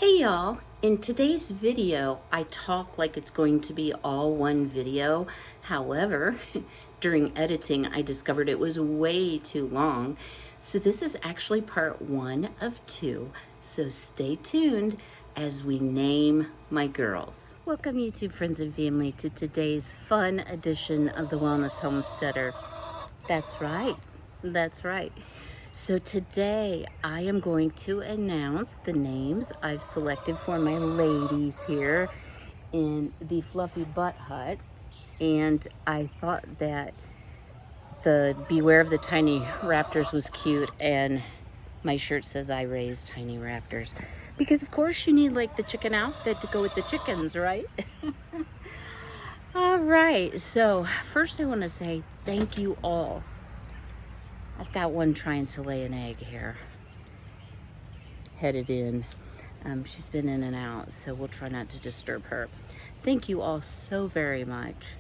Hey y'all, in today's video, I talk like it's going to be all one video. However, during editing, I discovered it was way too long. So this is actually part one of two. So stay tuned as we name my girls. Welcome YouTube friends and family to today's fun edition of the Wellness Homesteader. That's right. That's right. So today I am going to announce the names I've selected for my ladies here in the Fluffy Butt Hut. And I thought that the Beware of the Tiny Raptors was cute, and my shirt says I raise tiny raptors. Because of course you need like the chicken outfit to go with the chickens, right? All right, so first I want to say thank you all. I've got one trying to lay an egg here, headed in. She's been in and out, so we'll try not to disturb her. Thank you all so very much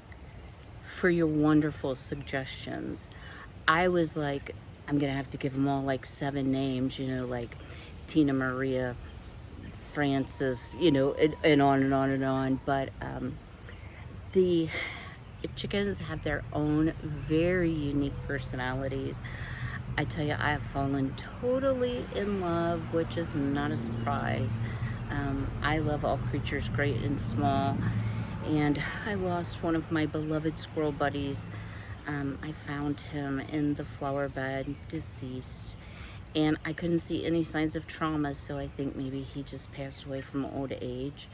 for your wonderful suggestions. I was like, I'm gonna have to give them all like 7 names, like Tina Maria, Francis, and on and on and on. But the chickens have their own very unique personalities. I tell you, I have fallen totally in love, which is not a surprise. I love all creatures, great and small. And I lost one of my beloved squirrel buddies. I found him in the flower bed, deceased. And I couldn't see any signs of trauma, so I think maybe he just passed away from old age.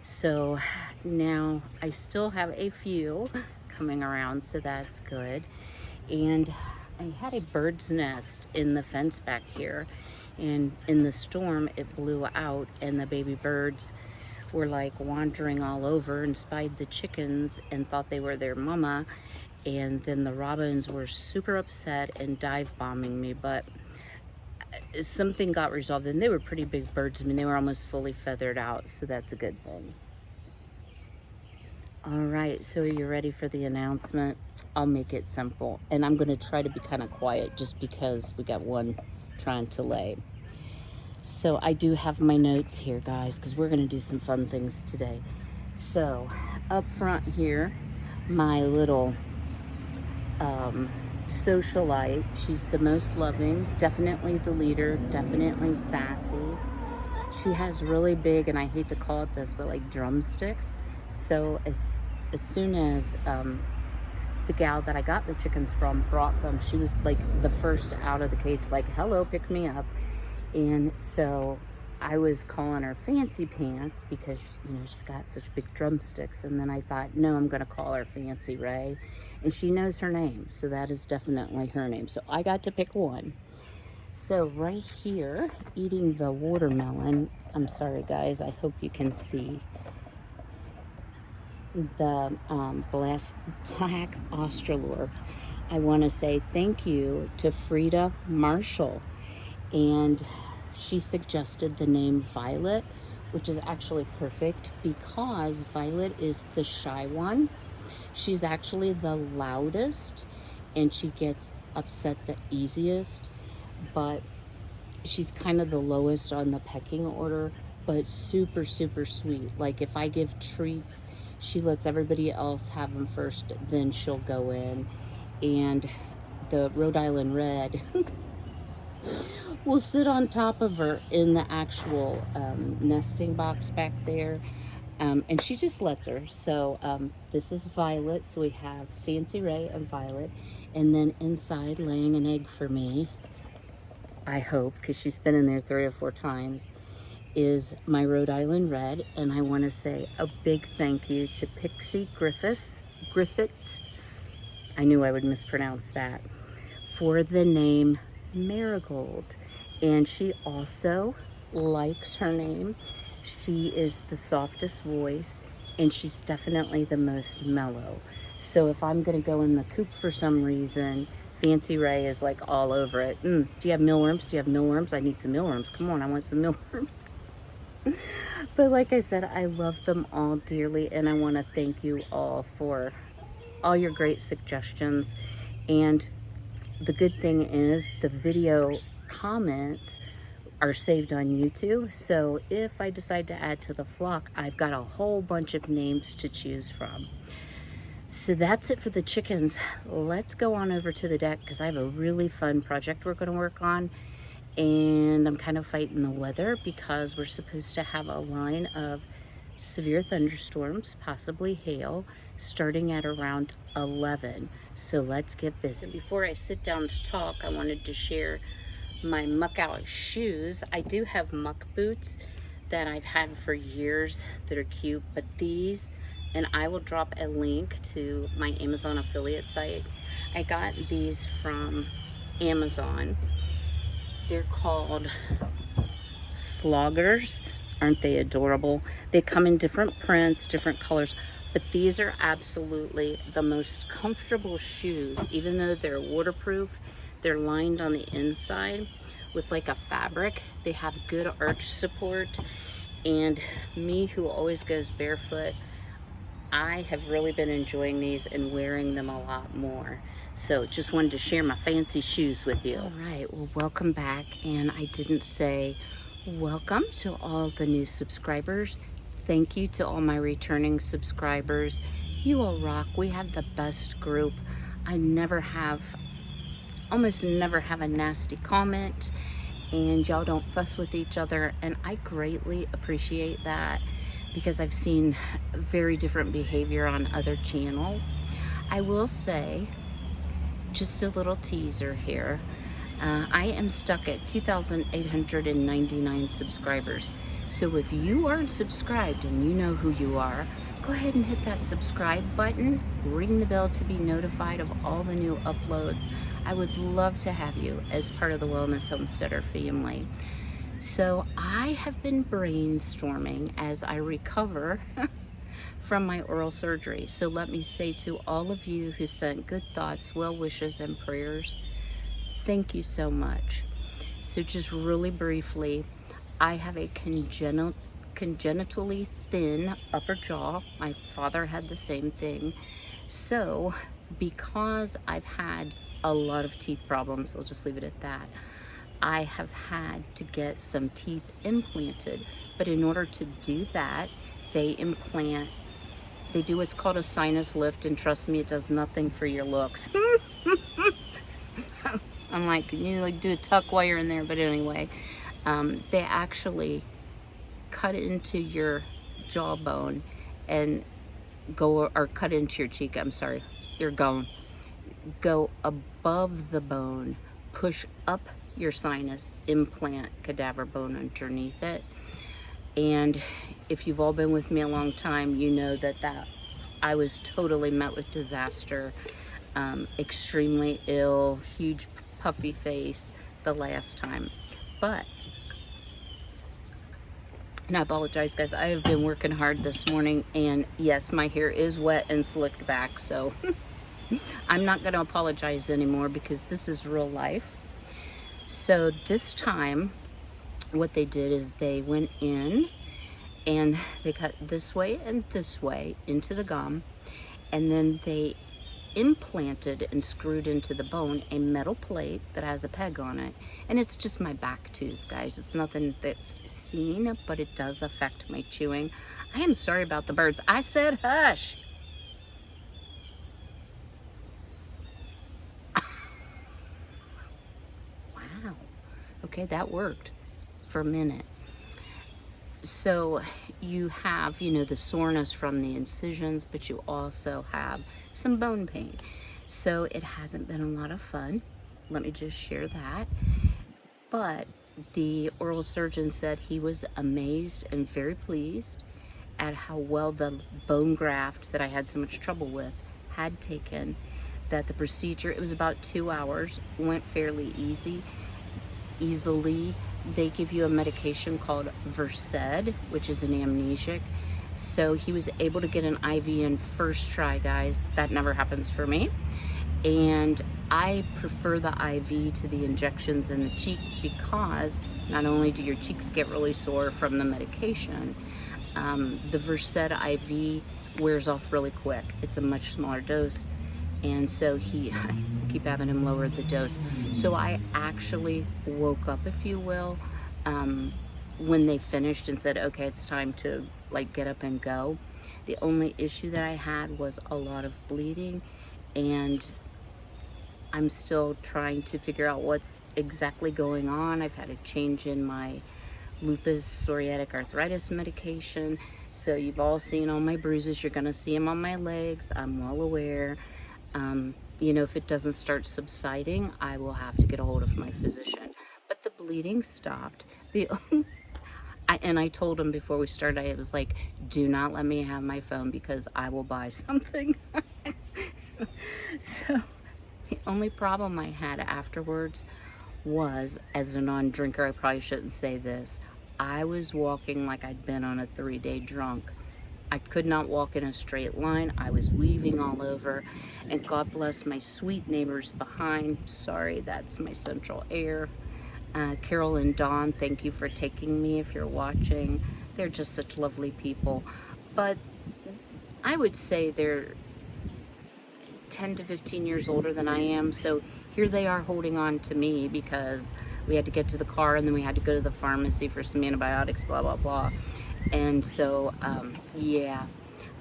So now I still have a few coming around, so that's good. And I had a bird's nest in the fence back here, and in the storm it blew out, and the baby birds were like wandering all over and spied the chickens and thought they were their mama. And then the robins were super upset and dive bombing me, but something got resolved, and they were pretty big birds. I mean, they were almost fully feathered out, so that's a good thing. All right, so are you ready for the announcement? I'll make it simple, and I'm going to try to be kind of quiet just because we got one trying to lay. So I do have my notes here, guys, because we're going to do some fun things today. So up front here, my little socialite. She's the most loving, definitely the leader, definitely sassy. She has really big, and I hate to call it this, but like drumsticks. So as soon as the gal that I got the chickens from brought them, she was like the first out of the cage, like, hello, pick me up. And so I was calling her Fancy Pants because, she's got such big drumsticks. And then I thought, no, I'm going to call her Fancy Ray. And she knows her name, so that is definitely her name. So I got to pick one. So right here, eating the watermelon, I'm sorry, guys, I hope you can see the black Australorp. I want to say thank you to Frida Marshall, and she suggested the name Violet, which is actually perfect because Violet is the shy one. She's actually the loudest, and she gets upset the easiest, but she's kind of the lowest on the pecking order, but super, super sweet. Like if I give treats, she lets everybody else have them first, then she'll go in. And the Rhode Island Red will sit on top of her in the actual nesting box back there. And she just lets her. So this is Violet. So we have Fancy Ray and Violet. And then inside, laying an egg for me, I hope, because she's been in there 3 or 4 times, is my Rhode Island Red. And I want to say a big thank you to Pixie Griffiths. I knew I would mispronounce that, for the name Marigold. And she also likes her name. She is the softest voice, and she's definitely the most mellow. So if I'm going to go in the coop for some reason, Fancy Ray is like all over it. Do you have mealworms? Do you have mealworms? I need some mealworms. Come on, I want some mealworms. But like I said, I love them all dearly, and I want to thank you all for all your great suggestions. And the good thing is the video comments are saved on YouTube. So if I decide to add to the flock, I've got a whole bunch of names to choose from. So that's it for the chickens. Let's go on over to the deck because I have a really fun project we're going to work on. And I'm kind of fighting the weather because we're supposed to have a line of severe thunderstorms, possibly hail, starting at around 11. So let's get busy. So before I sit down to talk, I wanted to share my muck out shoes. I do have muck boots that I've had for years that are cute, but these, and I will drop a link to my Amazon affiliate site. I got these from Amazon. They're called Sloggers. Aren't they adorable? They come in different prints, different colors, but these are absolutely the most comfortable shoes. Even though they're waterproof, they're lined on the inside with like a fabric. They have good arch support, and me who always goes barefoot, I have really been enjoying these and wearing them a lot more. So just wanted to share my fancy shoes with you. All right, well, welcome back. And I didn't say welcome to all the new subscribers. Thank you to all my returning subscribers. You all rock. We have the best group. I almost never have a nasty comment, and y'all don't fuss with each other, and I greatly appreciate that because I've seen very different behavior on other channels. I will say, just a little teaser here, I am stuck at 2,899 subscribers. So if you aren't subscribed and you know who you are, go ahead and hit that subscribe button, ring the bell to be notified of all the new uploads. I would love to have you as part of the Wellness Homesteader family. So I have been brainstorming as I recover from my oral surgery. So let me say to all of you who sent good thoughts, well wishes, and prayers, thank you so much. So just really briefly, I have a congenitally thin upper jaw. My father had the same thing. So because I've had a lot of teeth problems, I'll just leave it at that, I have had to get some teeth implanted. But in order to do that, they do what's called a sinus lift, and trust me, it does nothing for your looks. I'm like, you like do a tuck while you're in there, but anyway, they actually cut into your jawbone and cut into your cheek, I'm sorry, your gum, go above the bone, push up your sinus, implant cadaver bone underneath it. And if you've all been with me a long time, you know that I was totally met with disaster, extremely ill, huge puffy face the last time. But, and I apologize guys, I have been working hard this morning, and yes, my hair is wet and slicked back, so I'm not going to apologize anymore because this is real life. So this time, what they did is they went in and they cut this way and this way into the gum, and then they implanted and screwed into the bone a metal plate that has a peg on it. And it's just my back tooth, guys. It's nothing that's seen, but it does affect my chewing. I am sorry about the birds. I said hush. Wow. Okay, that worked for a minute. So you have, the soreness from the incisions, but you also have some bone pain. So it hasn't been a lot of fun. Let me just share that. But the oral surgeon said he was amazed and very pleased at how well the bone graft that I had so much trouble with had taken, that the procedure, it was about 2 hours, went fairly easily. They give you a medication called Homestead, which is an amnesic. So he was able to get an IV in first try, guys. That never happens for me. And I prefer the IV to the injections in the cheek because not only do your cheeks get really sore from the medication, the Homestead IV wears off really quick. It's a much smaller dose. And so I keep having him lower the dose. So I actually woke up, if you will, when they finished and said, okay, it's time to like get up and go. The only issue that I had was a lot of bleeding, and I'm still trying to figure out what's exactly going on. I've had a change in my lupus psoriatic arthritis medication. So you've all seen all my bruises. You're gonna see them on my legs. I'm well aware. You know, if it doesn't start subsiding, I will have to get a hold of my physician. But the bleeding stopped. And I told him before we started, I was like, do not let me have my phone because I will buy something. So the only problem I had afterwards was, as a non-drinker, I probably shouldn't say this, I was walking like I'd been on a 3-day drunk. I could not walk in a straight line. I was weaving all over, and God bless my sweet neighbors behind. Sorry, that's my central air. Carol and Dawn, thank you for taking me if you're watching. They're just such lovely people. But I would say they're 10 to 15 years older than I am, so here they are holding on to me because we had to get to the car and then we had to go to the pharmacy for some antibiotics, blah blah blah. And so yeah,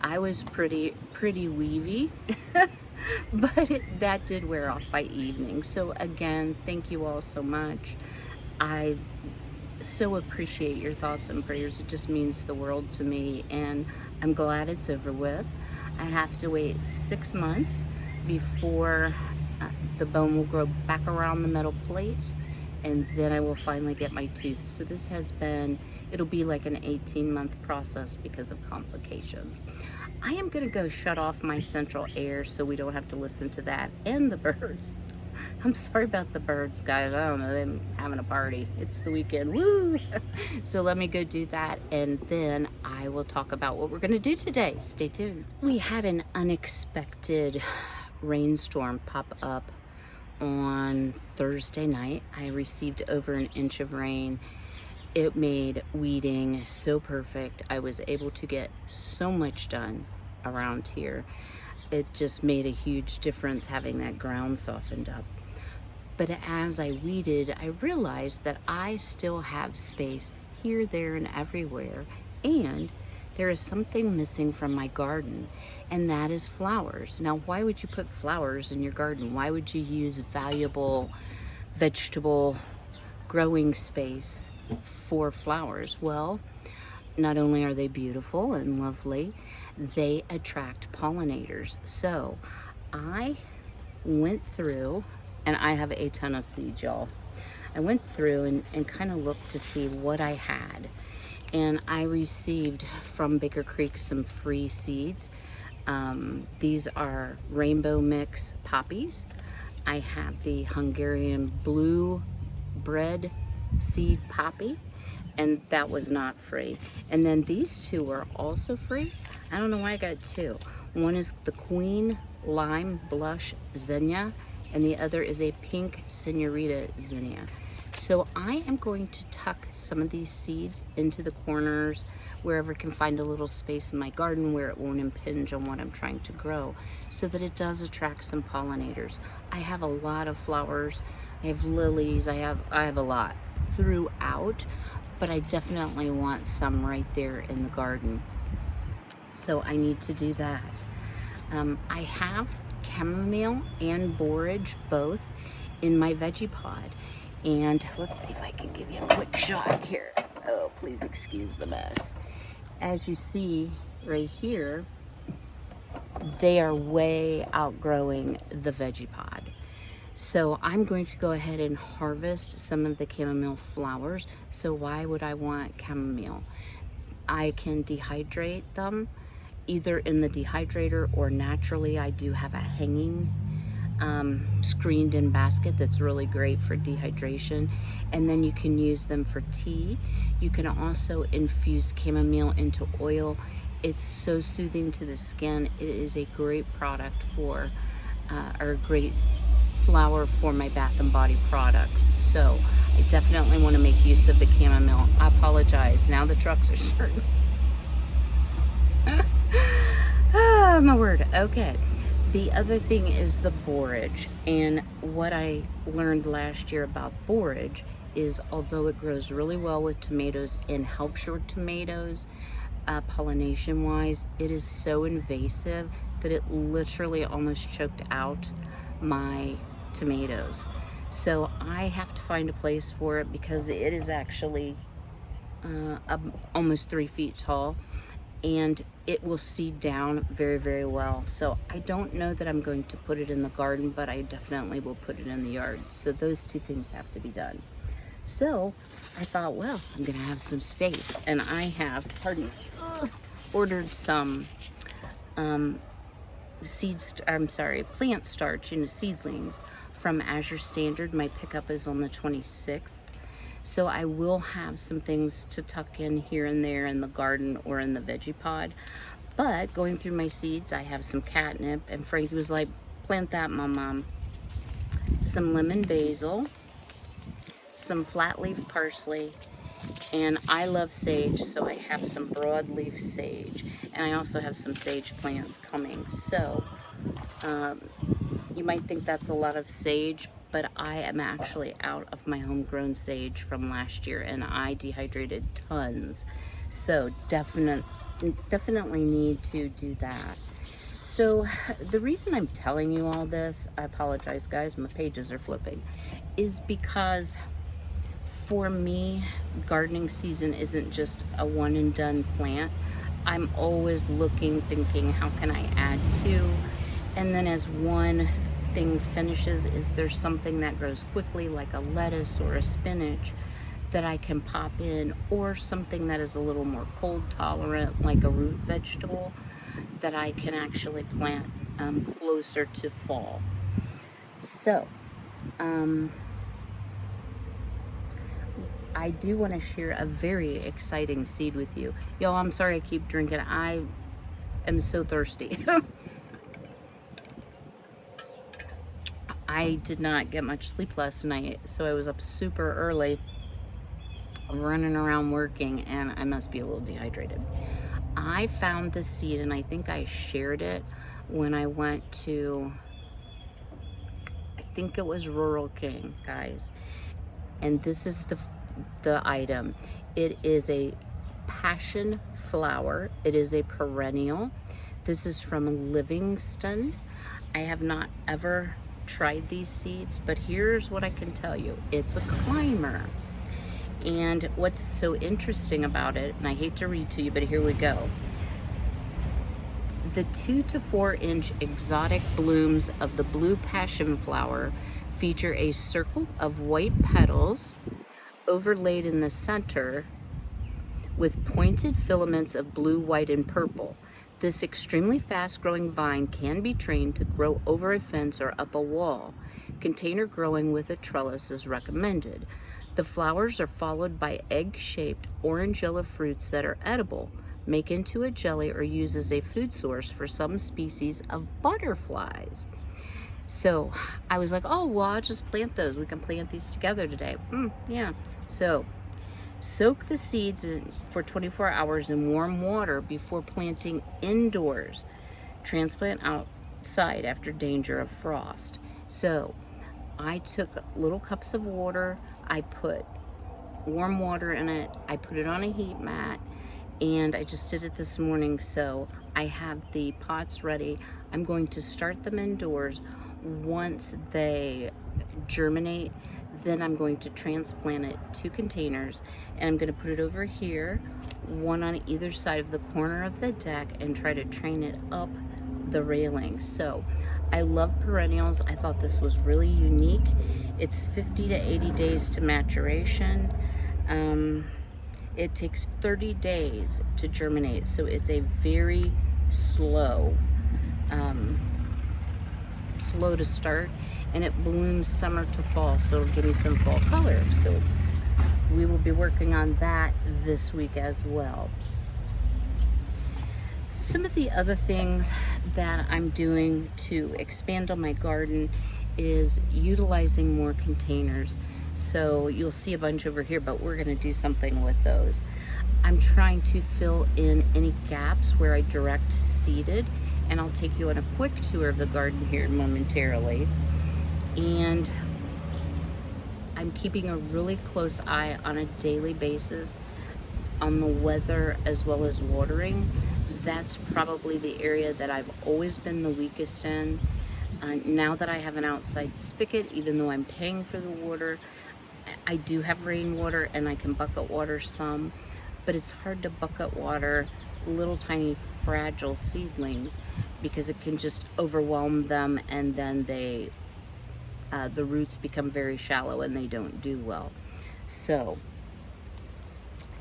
I was pretty weavy. But that did wear off by evening. So again, thank you all so much. I so appreciate your thoughts and prayers. It just means the world to me, and I'm glad it's over with. I have to wait 6 months before the bone will grow back around the metal plate, and then I will finally get my tooth. So this has been, it'll be like an 18-month process because of complications. I am gonna go shut off my central air so we don't have to listen to that and the birds. I'm sorry about the birds, guys. I don't know, they're having a party. It's the weekend, woo! So let me go do that, and then I will talk about what we're gonna do today. Stay tuned. We had an unexpected rainstorm pop up on Thursday night. I received over an inch of rain. It made weeding so perfect. I was able to get so much done around here. It just made a huge difference having that ground softened up. But as I weeded, I realized that I still have space here, there, and everywhere. And there is something missing from my garden, and that is flowers. Now, why would you put flowers in your garden? Why would you use valuable vegetable growing space for flowers? Well, not only are they beautiful and lovely, they attract pollinators. So I went through, and I have a ton of seeds, y'all. I went through and kind of looked to see what I had. And I received from Baker Creek some free seeds. These are rainbow mix poppies. I have the Hungarian blue bread seed poppy, and that was not free. And then these two are also free. I don't know why I got two. One is the Queen Lime Blush Zinnia, and the other is a pink Senorita Zinnia. So I am going to tuck some of these seeds into the corners, wherever I can find a little space in my garden where it won't impinge on what I'm trying to grow, so that it does attract some pollinators. I have a lot of flowers. I have lilies. I have a lot throughout, but I definitely want some right there in the garden. So I need to do that. I have chamomile and borage both in my veggie pod. And let's see if I can give you a quick shot here. Oh, please excuse the mess. As you see right here, they are way outgrowing the veggie pod. So I'm going to go ahead and harvest some of the chamomile flowers. So why would I want chamomile? I can dehydrate them either in the dehydrator or naturally. I do have a hanging screened in basket that's really great for dehydration, and then you can use them for tea. You can also infuse chamomile into oil. It's so soothing to the skin. It is a great product for or a great flower for my Bath and Body products. So I definitely want to make use of the chamomile. I apologize, now the trucks are starting. Oh my word. Okay, the other thing is the borage, and what I learned last year about borage is, although it grows really well with tomatoes and helps your tomatoes pollination wise, it is so invasive that it literally almost choked out my tomatoes. So I have to find a place for it because it is actually almost 3 feet tall, and it will seed down very, very well. So I don't know that I'm going to put it in the garden, but I definitely will put it in the yard. So those two things have to be done. So I thought, well, I'm gonna have some space, and I have, pardon me, ordered some plant starch, seedlings from Azure Standard. My pickup is on the 26th. So I will have some things to tuck in here and there in the garden or in the veggie pod. But going through my seeds, I have some catnip, and Frankie was like, plant that, Mom. Some lemon basil, some flat leaf parsley, and I love sage, so I have some broadleaf sage, and I also have some sage plants coming. So you might think that's a lot of sage, but I am actually out of my homegrown sage from last year, and I dehydrated tons. So definitely need to do that. So the reason I'm telling you all this, I apologize guys, my pages are flipping, is because for me, gardening season isn't just a one and done plant. I'm always looking, thinking, how can I add to? And then as one thing finishes, is there something that grows quickly, like a lettuce or a spinach, that I can pop in, or something that is a little more cold tolerant, like a root vegetable, that I can actually plant closer to fall. So, I do want to share a very exciting seed with you. Y'all, I'm sorry I keep drinking. I am so thirsty. I did not get much sleep last night, so I was up super early, running around working, and I must be a little dehydrated. I found this seed, and I think I shared it when I went to, I think it was Rural King, guys. And this is the item. It is a passion flower. It is a perennial. This is from Livingston. I have not ever tried these seeds, but here's what I can tell you. It's a climber. And what's so interesting about it, and I hate to read to you, but here we go. The 2 to 4 inch exotic blooms of the blue passion flower feature a circle of white petals overlaid in the center with pointed filaments of blue, white, and purple. This extremely fast-growing vine can be trained to grow over a fence or up a wall. Container growing with a trellis is recommended. The flowers are followed by egg-shaped orange yellow fruits that are edible, make into a jelly, or used as a food source for some species of butterflies. So I was like, oh, well, I'll just plant those. We can plant these together today. Yeah. So soak the seeds for 24 hours in warm water before planting indoors. Transplant outside after danger of frost. So I took little cups of water. I put warm water in it. I put it on a heat mat, and I just did it this morning. So I have the pots ready. I'm going to start them indoors. Once they germinate, then I'm going to transplant it to containers, and I'm going to put it over here, one on either side of the corner of the deck, and try to train it up the railing. So I love perennials. I thought this was really unique. It's 50 to 80 days to maturation. It takes 30 days to germinate, so it's a very slow to start, and it blooms summer to fall, so it'll give me some fall color. So we will be working on that this week as well. Some of the other things that I'm doing to expand on my garden is utilizing more containers. So you'll see a bunch over here, but we're going to do something with those. I'm trying to fill in any gaps where I direct seeded, and I'll take you on a quick tour of the garden here momentarily. And I'm keeping a really close eye on a daily basis on the weather as well as watering. That's probably the area that I've always been the weakest in. Now that I have an outside spigot, even though I'm paying for the water, I do have rainwater and I can bucket water some, but it's hard to bucket water little tiny fragile seedlings because it can just overwhelm them, and then the roots become very shallow and they don't do well. So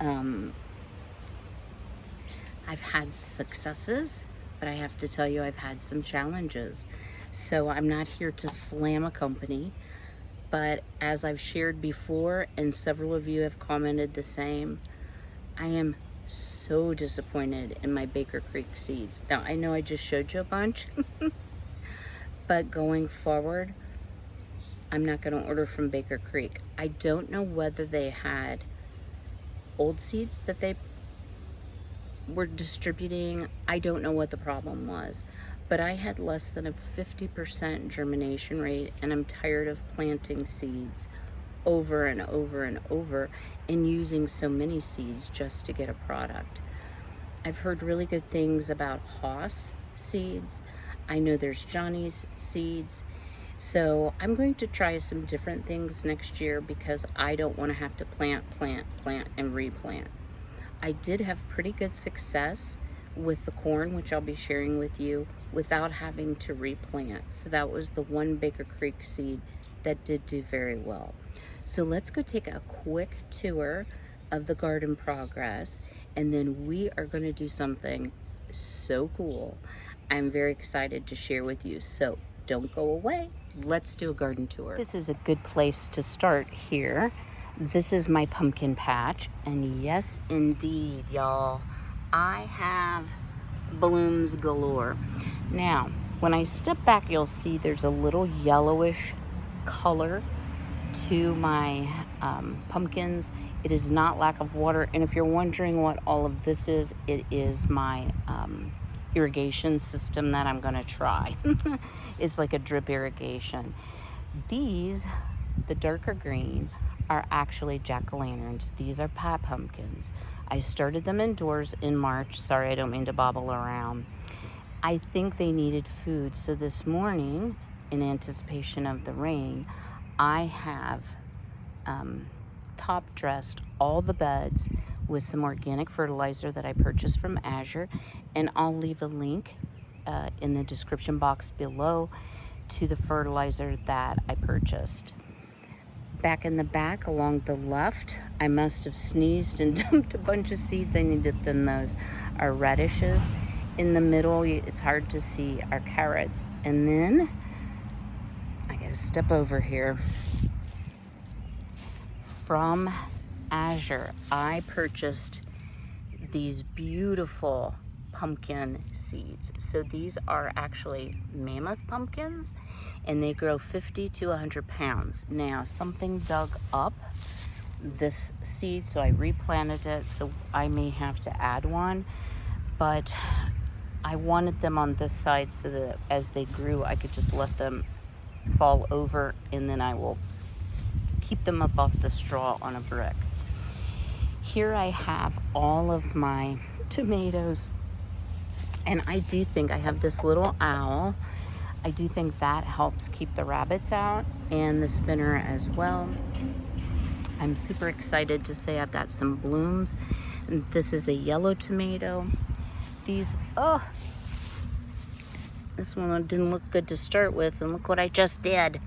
I've had successes, but I have to tell you I've had some challenges. So I'm not here to slam a company, but as I've shared before, and several of you have commented the same, I am so disappointed in my Baker Creek seeds. Now, I know I just showed you a bunch, but going forward, I'm not going to order from Baker Creek. I don't know whether they had old seeds that they were distributing. I don't know what the problem was, but I had less than a 50% germination rate, and I'm tired of planting seeds over and over and over and using so many seeds just to get a product. I've heard really good things about Haas seeds. I know there's Johnny's seeds. So I'm going to try some different things next year because I don't want to have to plant, and replant. I did have pretty good success with the corn, which I'll be sharing with you, without having to replant. So that was the one Baker Creek seed that did do very well. So let's go take a quick tour of the garden progress, and then we are going to do something so cool. I'm very excited to share with you. So don't go away. Let's do a garden tour. This is a good place to start here. This is my pumpkin patch, and yes, indeed, y'all, I have blooms galore. Now, when I step back, you'll see there's a little yellowish color to my pumpkins. It is not lack of water, and if you're wondering what all of this is, it is my irrigation system that I'm going to try. It's like a drip irrigation. These, the darker green, are actually jack-o'-lanterns. These are pot pumpkins. I started them indoors in March. Sorry, I don't mean to bobble around. I think they needed food, so this morning, in anticipation of the rain, I have top dressed all the beds with some organic fertilizer that I purchased from Azure, and I'll leave a link in the description box below to the fertilizer that I purchased. Back in the back along the left, I must have sneezed and dumped a bunch of seeds. I need to thin those, are radishes. In the middle, it's hard to see, are carrots. And then I gotta step over here. From Azure, I purchased these beautiful pumpkin seeds. So these are actually mammoth pumpkins, and they grow 50 to 100 pounds. Now, something dug up this seed, so I replanted it, so I may have to add one, but I wanted them on this side so that as they grew, I could just let them fall over, and then I will keep them up off the straw on a brick. Here I have all of my tomatoes, and I do think I have this little owl. I do think that helps keep the rabbits out, and the spinner as well. I'm super excited to say I've got some blooms. And this is a yellow tomato. These, this one didn't look good to start with, and look what I just did.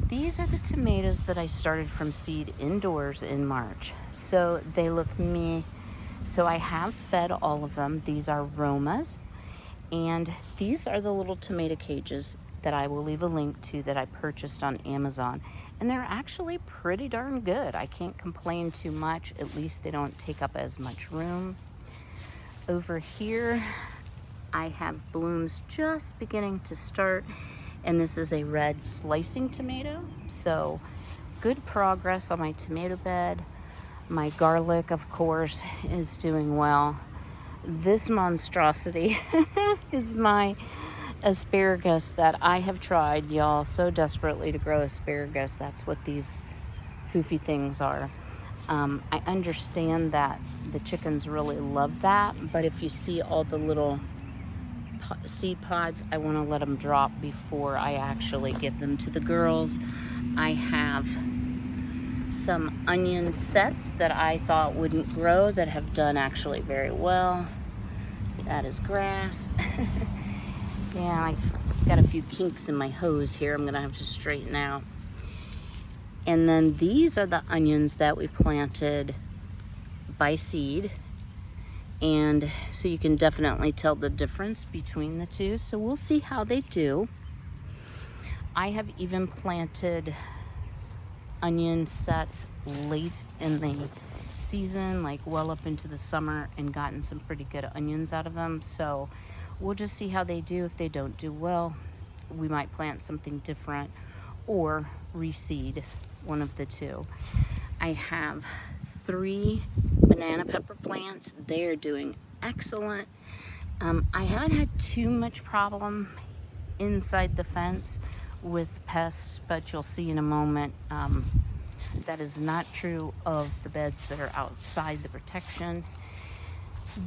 These are the tomatoes that I started from seed indoors in March. So they look meh. So I have fed all of them. These are Romas. And these are the little tomato cages that I will leave a link to that I purchased on Amazon. And they're actually pretty darn good. I can't complain too much. At least they don't take up as much room. Over here, I have blooms just beginning to start. And this is a red slicing tomato. So good progress on my tomato bed. My garlic, of course, is doing well. This monstrosity is my asparagus that I have tried, y'all, so desperately to grow asparagus. That's what these foofy things are. I understand that the chickens really love that, but if you see all the little seed pods, I want to let them drop before I actually give them to the girls. I have some onion sets that I thought wouldn't grow that have done actually very well. That is grass. Yeah, I've got a few kinks in my hose here I'm gonna have to straighten out. And then these are the onions that we planted by seed. And so you can definitely tell the difference between the two. So we'll see how they do. I have even planted onion sets late in the season, like well up into the summer, and gotten some pretty good onions out of them. So we'll just see how they do. If they don't do well, we might plant something different or reseed, one of the two. I have 3 banana pepper plants. They are doing excellent. I haven't had too much problem inside the fence with pests, but you'll see in a moment that is not true of the beds that are outside the protection.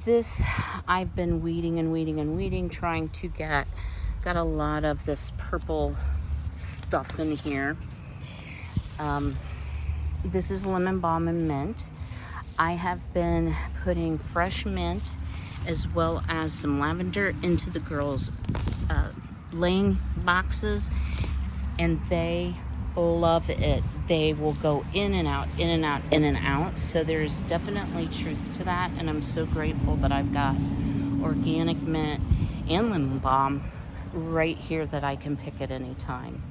This, I've been weeding and weeding and weeding, trying to got a lot of this purple stuff in here. This is lemon balm and mint. I have been putting fresh mint as well as some lavender into the girls' laying boxes, and they love it. They will go in and out, in and out, in and out. So there's definitely truth to that, and I'm so grateful that I've got organic mint and lemon balm right here that I can pick at any time.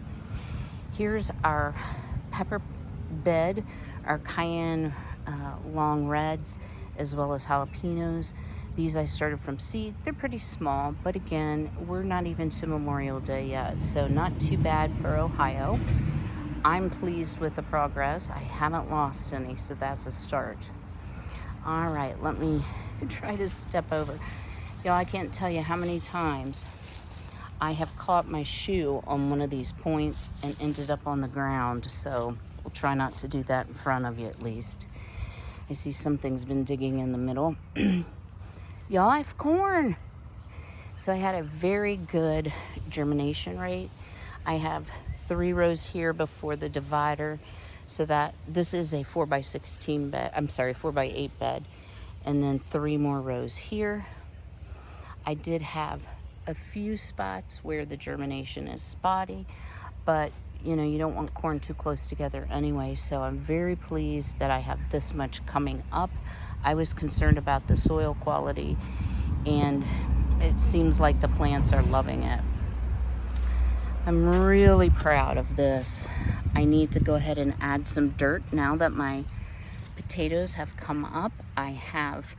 Here's our pepper bed, our cayenne long reds, as well as jalapenos. These I started from seed. They're pretty small, but again, we're not even to Memorial Day yet, so not too bad for Ohio. I'm pleased with the progress. I haven't lost any, so that's a start. All right, let me try to step over. Y'all, I can't tell you how many times I have caught my shoe on one of these points and ended up on the ground, so we'll try not to do that in front of you at least. I see something's been digging in the middle. Y'all, I have corn. So I had a very good germination rate. I have 3 rows here before the divider, so that this is a 4x16 bed. I'm sorry, 4x8 bed, and then 3 more rows here. I did have a few spots where the germination is spotty, but you know, you don't want corn too close together anyway, so I'm very pleased that I have this much coming up. I was concerned about the soil quality, and it seems like the plants are loving it. I'm really proud of this. I need to go ahead and add some dirt now that my potatoes have come up. I have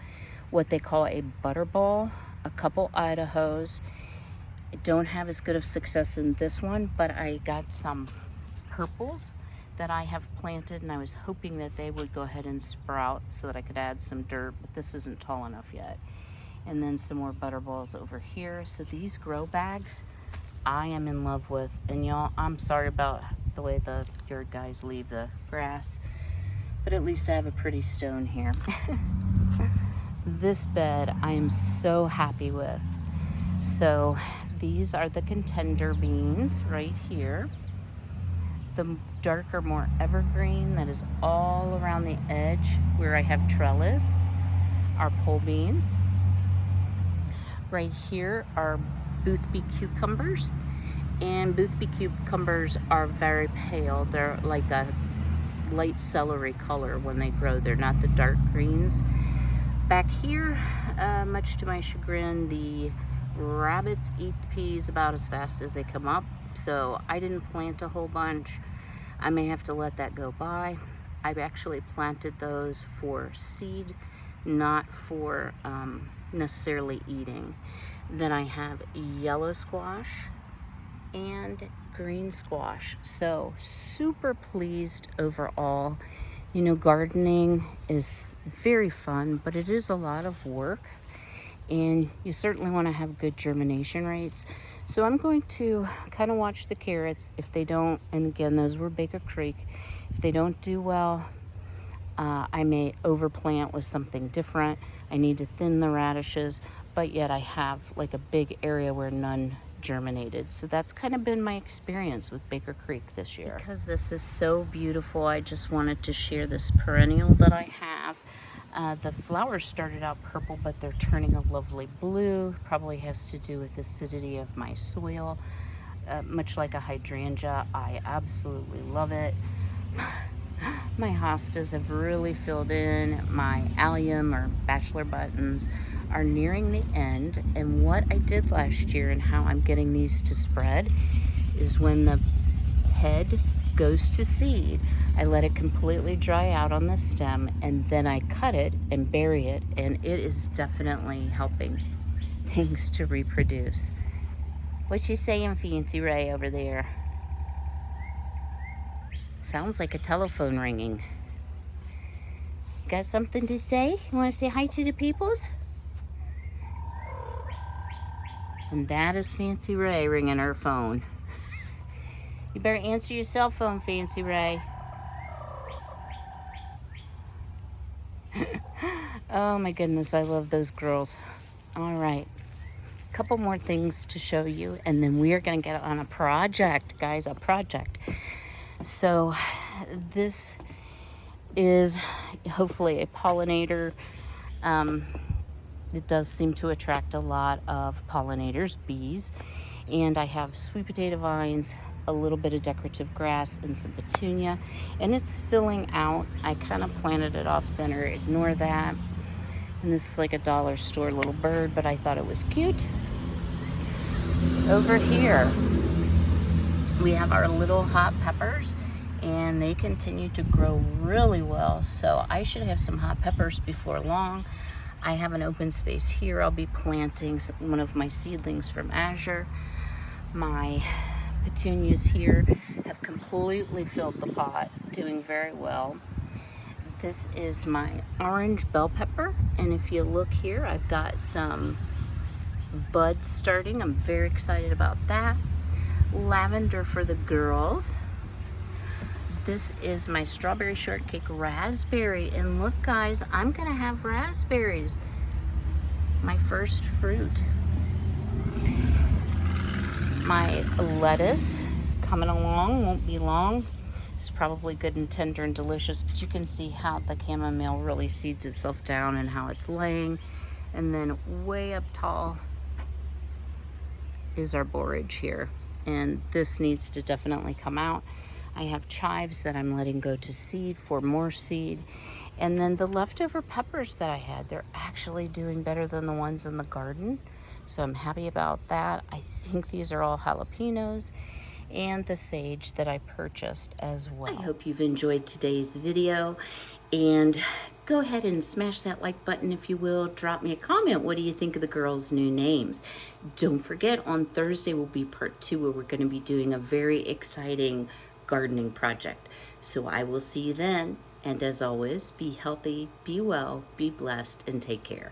what they call a butterball, a couple Idahos. I don't have as good of success in this one, but I got some purples that I have planted, and I was hoping that they would go ahead and sprout so that I could add some dirt, but this isn't tall enough yet. And then some more butterballs over here. So these grow bags I am in love with. And y'all, I'm sorry about the way the yard guys leave the grass, but at least I have a pretty stone here. This bed I am so happy with. So these are the contender beans right here. The darker, more evergreen that is all around the edge where I have trellis are pole beans. Right here are Boothby cucumbers, and Boothby cucumbers are very pale. They're like a light celery color when they grow. They're not the dark greens. Back here, much to my chagrin, the rabbits eat the peas about as fast as they come up, so I didn't plant a whole bunch. I may have to let that go by. I've actually planted those for seed, not for necessarily eating. Then I have yellow squash and green squash. So super pleased overall. You know, gardening is very fun, but it is a lot of work, and you certainly want to have good germination rates. So I'm going to kind of watch the carrots. If they don't, and again, those were Baker Creek, if they don't do well, I may overplant with something different. I need to thin the radishes, but yet I have like a big area where none germinated. So that's kind of been my experience with Baker Creek this year. Because this is so beautiful, I just wanted to share this perennial that I have. The flowers started out purple, but they're turning a lovely blue. Probably has to do with the acidity of my soil. Much like a hydrangea, I absolutely love it. My hostas have really filled in. My allium or bachelor buttons are nearing the end. And what I did last year and how I'm getting these to spread is when the head goes to seed, I let it completely dry out on the stem and then I cut it and bury it, and it is definitely helping things to reproduce. What you saying, Fancy Ray, over there? Sounds like a telephone ringing. Got something to say? You want to say hi to the peoples? And that is Fancy Ray ringing her phone. You better answer your cell phone, Fancy Ray. Oh my goodness, I love those girls. All right, a couple more things to show you, and then we are going to get on a project, guys, a project. So this is hopefully a pollinator. It does seem to attract a lot of pollinators, bees. And I have sweet potato vines, a little bit of decorative grass, and some petunia. And it's filling out. I kind of planted it off center. Ignore that. And this is like a dollar store little bird, but I thought it was cute. Over here, we have our little hot peppers, and they continue to grow really well. So I should have some hot peppers before long. I have an open space here. I'll be planting one of my seedlings from Azure. My petunias here have completely filled the pot, doing very well. This is my orange bell pepper, and if you look here, I've got some buds starting. I'm very excited about that. Lavender for the girls. This is my strawberry shortcake raspberry, and look guys, I'm gonna have raspberries, my first fruit. My lettuce is coming along, won't be long. It's probably good and tender and delicious, but you can see how the chamomile really seeds itself down and how it's laying. And then way up tall is our borage here, and this needs to definitely come out. I have chives that I'm letting go to seed for more seed. And then the leftover peppers that I had, they're actually doing better than the ones in the garden. So I'm happy about that. I think these are all jalapenos, and the sage that I purchased as well. I hope you've enjoyed today's video, and go ahead and smash that like button if you will. Drop me a comment. What do you think of the girls' new names? Don't forget, on Thursday will be part 2 where we're going to be doing a very exciting gardening project. So I will see you then, and as always, be healthy, be well, be blessed, and take care.